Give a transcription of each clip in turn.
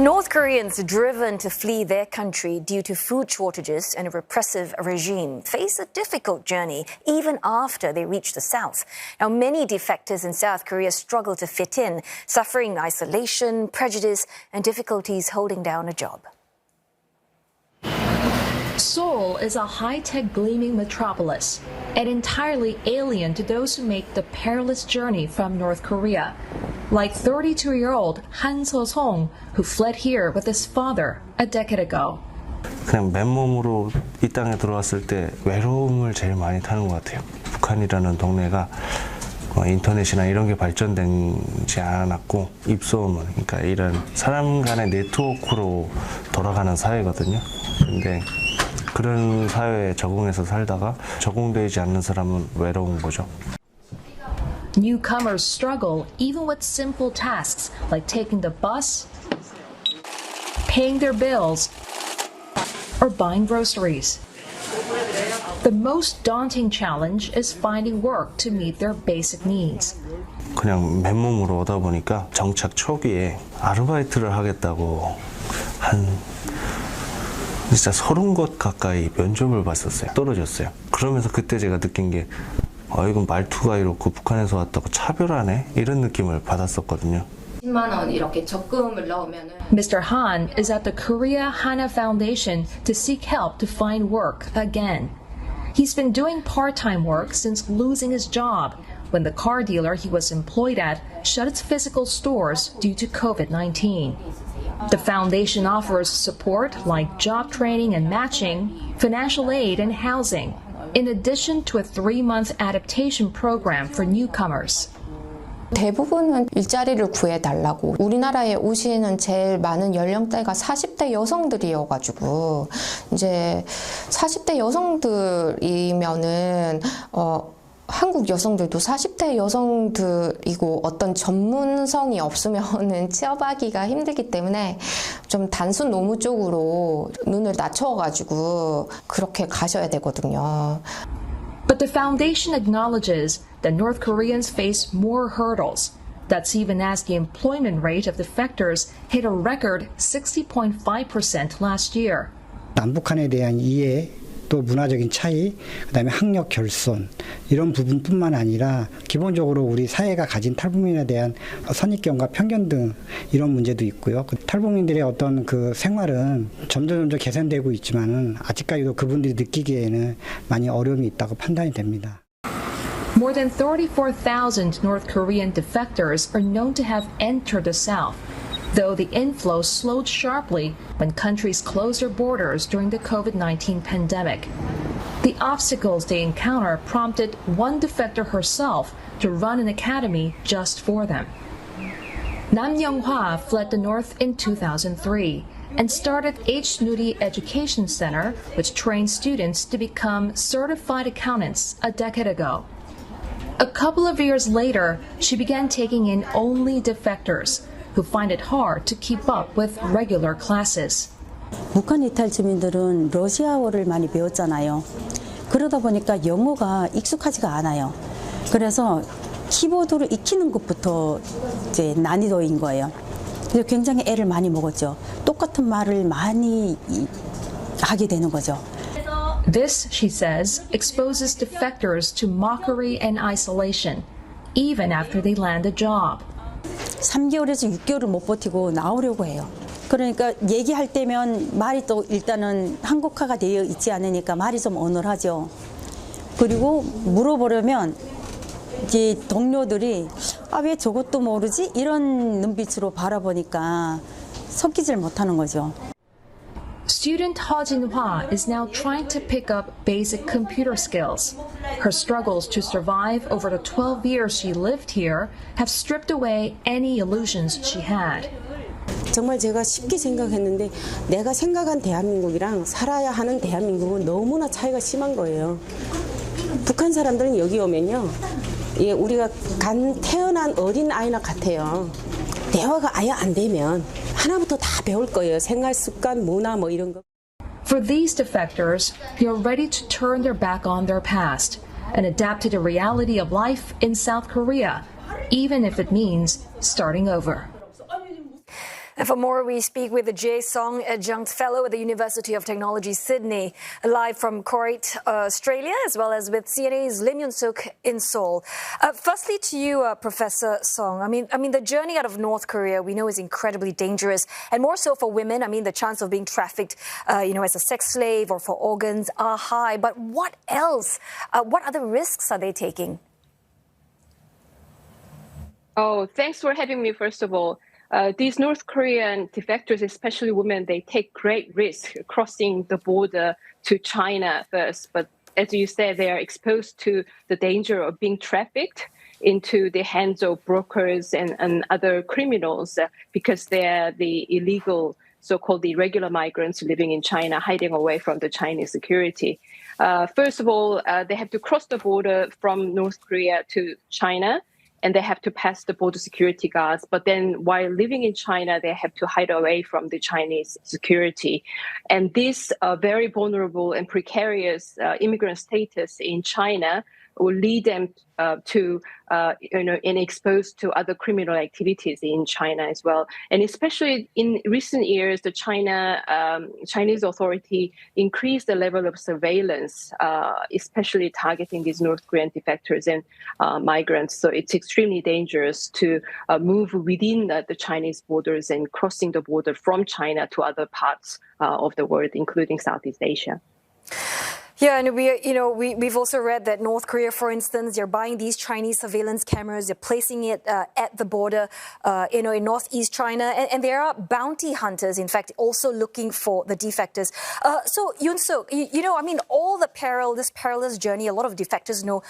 North Koreans driven to flee their country due to food shortages and a repressive regime face a difficult journey even after they reach the south. Now, many defectors in South Korea struggle to fit in, suffering isolation, prejudice, and difficulties holding down a job. Seoul is a high-tech gleaming metropolis and entirely alien to those who make the perilous journey from North Korea. Like 32-year-old Han So-song, who fled here with his father a decade ago. 그냥 맨몸으로 이 땅에 들어왔을 때 외로움을 제일 많이 타는 것 같아요. 북한이라는 동네가 인터넷이나 이런 게 발전되지 않았고 입소문, 그러니까 이런 사람 간의 네트워크로 돌아가는 사회거든요. 근데 그런 사회에 적응해서 살다가 적응되지 않는 사람은 외로운 거죠. Newcomers struggle even with simple tasks like taking the bus, paying their bills, or buying groceries. The most daunting challenge is finding work to meet their basic needs. 그냥 맨몸으로 오다 보니까 정착 초기에 아르바이트를 하겠다고 한 진짜 30곳 가까이 면접을 봤었어요. 떨어졌어요. 그러면서 그때 제가 느낀 게 이건 말투가 이렇고 북한에서 왔다고 차별하네? 이런 느낌을 받았었거든요. 10만 원 이렇게 적금을 넣으면은 Mr. Han is at the Korea Hana Foundation to seek help to find work again. He's been doing part-time work since losing his job when the car dealer he was employed at shut its physical stores due to COVID-19. The foundation offers support like job training and matching, financial aid and housing, in addition to a 3-month adaptation program for newcomers. 대부분은 일자리를 구해달라고. 우리나라에 오시는 제일 많은 연령대가 40대 여성들이어가지고 이제 40대 여성들이면은 한국 여성들도 40대 여성들이고 어떤 전문성이 없으면은 취업하기가 힘들기 때문에 좀 단순 노무 쪽으로 눈을 낮춰가지고 그렇게 가셔야 되거든요. But the foundation acknowledges that North Koreans face more hurdles. That's even as the employment rate of defectors hit a record 60.5% last year. 남북한에 대한 이해, 또 문화적인 차이, 그다음에 학력 결손 이런 부분뿐만 아니라 기본적으로 우리 사회가 가진 탈북민에 대한 선입견과 편견 등 이런 문제도 있고요. 탈북민들의 어떤 그 생활은 점점 개선되고 있지만은 아직까지도 그분들이 느끼기에는 많이 어려움이 있다고 판단이 됩니다. More than 34,000 North Korean defectors are known to have entered the South, though the inflow slowed sharply when countries closed their borders during the COVID-19 pandemic. The obstacles they encounter prompted one defector herself to run an academy just for them. Nam Young-hwa fled the North in 2003 and started H. Nuri Education Center, which trains students to become certified accountants a decade ago. A couple of years later, she began taking in only defectors who find it hard to keep up with regular classes. 북한 이탈 주민들은 러시아어를 많이 배웠잖아요. 그러다 보니까 영어가 익숙하지가 않아요. 그래서 키보드를 익히는 것부터 이제 난이도인 거예요. 그래서 굉장히 애를 많이 먹었죠. 똑같은 말을 많이 하게 되는 거죠. This, she says, exposes defectors to mockery and isolation, even after they land a job. 3개월에서 6개월을 못 버티고 나오려고 해요. 그러니까 얘기할 때면 말이 또 일단은 한국화가 되어 있지 않으니까 말이 좀 어눌하죠. 그리고 물어보려면 이제 동료들이 왜 저것도 모르지? 이런 눈빛으로 바라보니까 섞이질 못하는 거죠. Student Ho Jin-hwa is now trying to pick up basic computer skills. Her struggles to survive over the 12 years she lived here have stripped away any illusions she had. 정말 제가 쉽게 생각했는데 내가 생각한 대한민국이랑 살아야 하는 대한민국은 너무나 차이가 심한 거예요. 북한 사람들은 여기 오면요, 우리가 태어난 어린 아이나 같아요. 대화가 아예 안 되면 하나부터 다 배울 거예요. 생활 습관, 문화 뭐 이런 거. For these defectors, they're ready to turn their back on their past and adapt to the reality of life in South Korea, even if it means starting over. And for more, we speak with Jae Song, adjunct fellow at the University of Technology, Sydney, live from Kuwait, Australia, as well as with CNA's Lim Yoon-suk in Seoul. Firstly, to you, Professor Song. I mean, the journey out of North Korea we know is incredibly dangerous, and more so for women. I mean, the chance of being trafficked, as a sex slave or for organs are high. But what else? What other risks are they taking? Oh, thanks for having me, first of all. These North Korean defectors, especially women, they take great risk crossing the border to China first. But as you said, they are exposed to the danger of being trafficked into the hands of brokers and other criminals because they are the illegal, so-called irregular migrants living in China, hiding away from the Chinese security. First of all, they have to cross the border from North Korea to China, and they have to pass the border security guards. But then while living in China, they have to hide away from the Chinese security. And this very vulnerable and precarious immigrant status in China will lead them to, and exposed to other criminal activities in China as well. And especially in recent years, the Chinese authority increased the level of surveillance, especially targeting these North Korean defectors and migrants. So it's extremely dangerous to move within the Chinese borders and crossing the border from China to other parts of the world, including Southeast Asia. Yeah, and we've also read that North Korea, for instance, they're buying these Chinese surveillance cameras, they're placing it at the border, in northeast China, and there are bounty hunters, in fact, also looking for the defectors. So Yoon-suk, all this perilous journey, a lot of defectors know,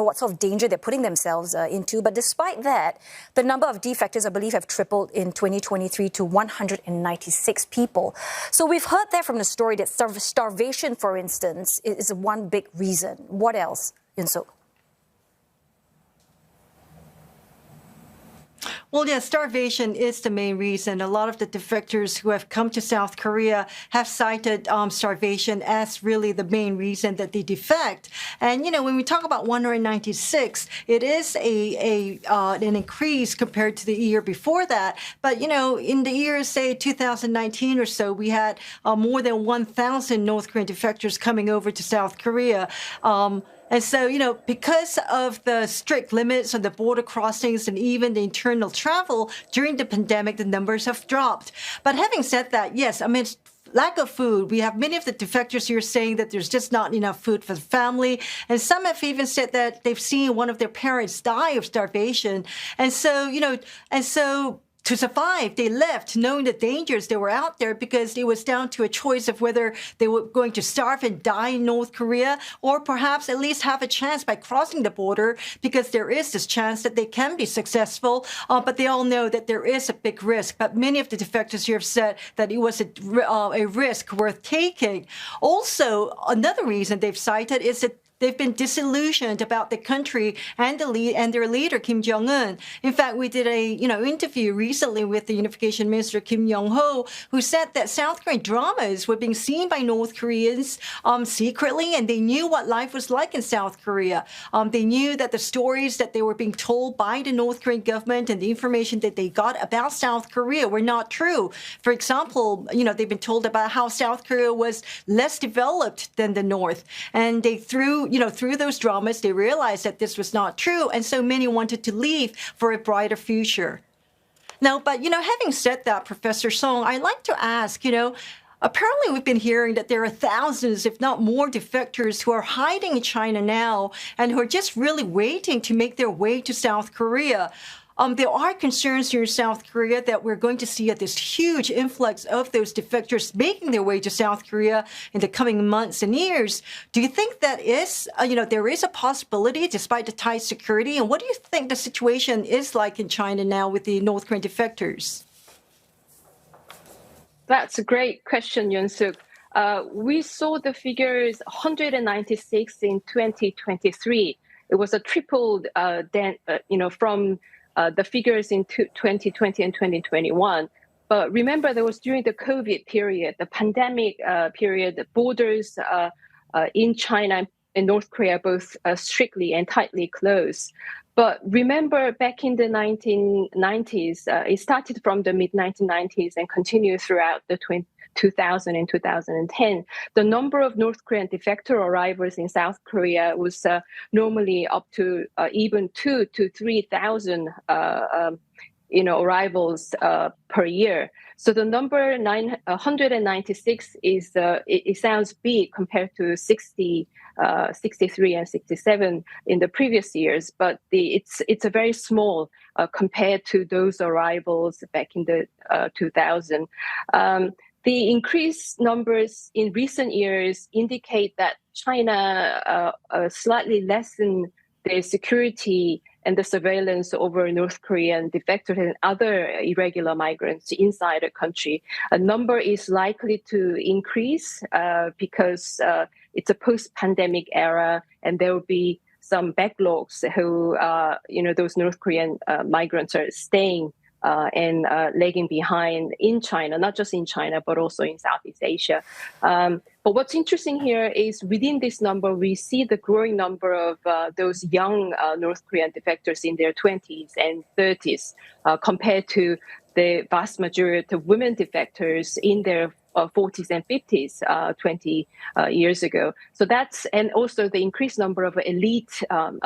what sort of danger they're putting themselves into. But despite that, the number of defectors, I believe, have tripled in 2023 to 196 people. So we've heard there from the story that starvation, for instance, is one big reason. What else, Yoon-suk? Well, yeah, starvation is the main reason. A lot of the defectors who have come to South Korea have cited starvation as really the main reason that they defect. And, when we talk about 196, it is an increase compared to the year before that. But, in the year, say, 2019 or so, we had more than 1,000 North Korean defectors coming over to South Korea. And so, because of the strict limits on the border crossings and even the internal travel during the pandemic, the numbers have dropped. But having said that, yes, lack of food. We have many of the defectors here saying that there's just not enough food for the family. And some have even said that they've seen one of their parents die of starvation. And so, to survive, they left knowing the dangers that were out there because it was down to a choice of whether they were going to starve and die in North Korea or perhaps at least have a chance by crossing the border because there is this chance that they can be successful. But they all know that there is a big risk. But many of the defectors here have said that it was a risk worth taking. Also, another reason they've cited is that they've been disillusioned about the country and their leader, Kim Jong-un. In fact, we did a interview recently with the Unification Minister, Kim Yong-ho, who said that South Korean dramas were being seen by North Koreans secretly, and they knew what life was like in South Korea. They knew that the stories that they were being told by the North Korean government and the information that they got about South Korea were not true. For example, they've been told about how South Korea was less developed than the North, and they through those dramas, they realized that this was not true. And so many wanted to leave for a brighter future. Now, but, having said that, Professor Song, I'd like to ask, apparently we've been hearing that there are thousands, if not more, defectors who are hiding in China now and who are just really waiting to make their way to South Korea. There are concerns here in South Korea that we're going to see this huge influx of those defectors making their way to South Korea in the coming months and years. Do you think that there is a possibility despite the tight security? And what do you think the situation is like in China now with the North Korean defectors? That's a great question, Yoon-suk. We saw the figures 196 in 2023. It was a tripled from the figures in 2020 and 2021. But remember, there was during the COVID period, the pandemic period, the borders in China and North Korea both strictly and tightly closed. But remember, back in the 1990s, it started from the mid-1990s and continued throughout the 2000 and 2010. The number of North Korean defector arrivals in South Korea was normally up to even 2,000 to 3,000 arrivals per year. So the number 196 is it sounds big compared to 60, 63 and 67 in the previous years, but it's a very small compared to those arrivals back in the 2000. The increased numbers in recent years indicate that China slightly lessened their security and the surveillance over North Korean defectors and other irregular migrants inside the country. A number is likely to increase because it's a post-pandemic era, and there will be some backlogs who, those North Korean migrants are staying and lagging behind in China, not just in China, but also in Southeast Asia. But what's interesting here is within this number, we see the growing number of those young North Korean defectors in their 20s and 30s compared to the vast majority of women defectors in their 40s and 50s 20 years ago. So and also the increased number of elite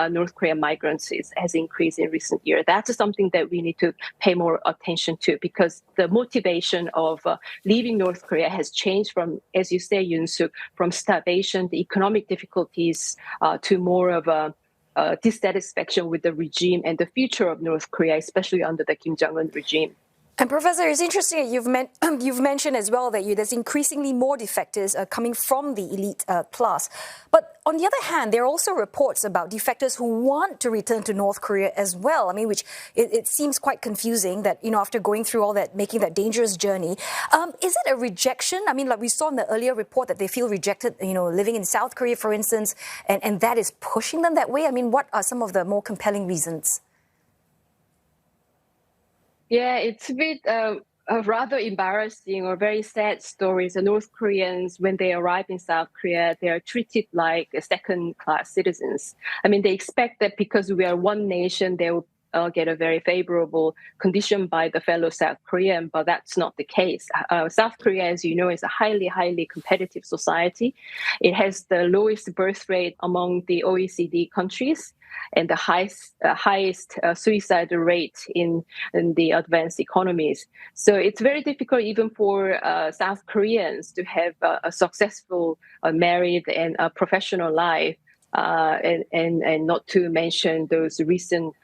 North Korean migrants has increased in recent years. That's something that we need to pay more attention to, because the motivation of leaving North Korea has changed from, as you say, Yoon-suk, from starvation, the economic difficulties, to more of a dissatisfaction with the regime and the future of North Korea, especially under the Kim Jong-un regime. And Professor, it's interesting that you've mentioned as well that there's increasingly more defectors coming from the elite class. But on the other hand, there are also reports about defectors who want to return to North Korea as well. I mean, which it seems quite confusing that, after going through all that, making that dangerous journey. Is it a rejection? I mean, like we saw in the earlier report that they feel rejected, living in South Korea, for instance, and that is pushing them that way. I mean, what are some of the more compelling reasons? Yeah, it's a bit rather embarrassing or very sad stories. The North Koreans, when they arrive in South Korea, they are treated like second-class citizens. I mean, they expect that because we are one nation, they will get a very favorable condition by the fellow South Korean, but that's not the case. South Korea, as you know, is a highly, highly competitive society. It has the lowest birth rate among the OECD countries and the highest suicide rate in the advanced economies. So it's very difficult even for South Koreans to have a successful married and professional life, and not to mention those recent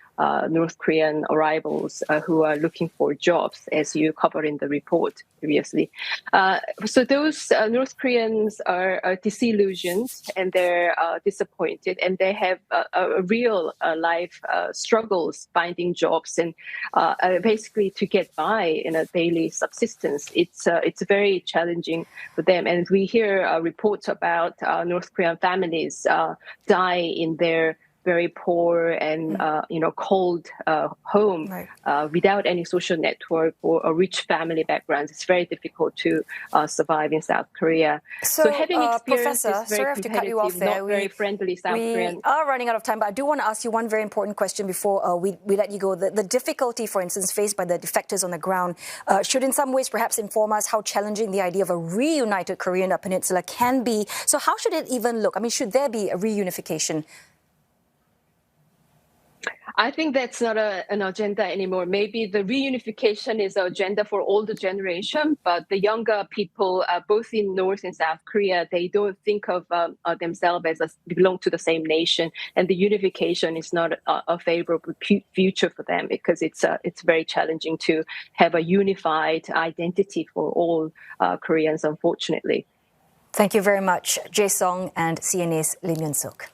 North Korean arrivals who are looking for jobs, as you covered in the report previously. So those North Koreans are disillusioned, and they're disappointed, and they have a real life struggles finding jobs and basically to get by in a daily subsistence. It's very challenging for them, and we hear reports about North Korean families die in their very poor and cold home, right, without any social network or a rich family background. It's very difficult to survive in South Korea. So having experienced Professor, this very sorry I have to cut you off there. not very friendly South Korean. We are running out of time, but I do want to ask you one very important question before we let you go. The difficulty, for instance, faced by the defectors on the ground should in some ways perhaps inform us how challenging the idea of a reunited Korean peninsula can be. So how should it even look? I mean, should there be a reunification? I think that's not an agenda anymore. Maybe the reunification is an agenda for older generation, but the younger people, both in North and South Korea, they don't think of themselves as belong to the same nation, and the unification is not a favorable future for them, because it's very challenging to have a unified identity for all Koreans, unfortunately. Thank you very much, Jae Song and CNA's Lim Yoon-suk.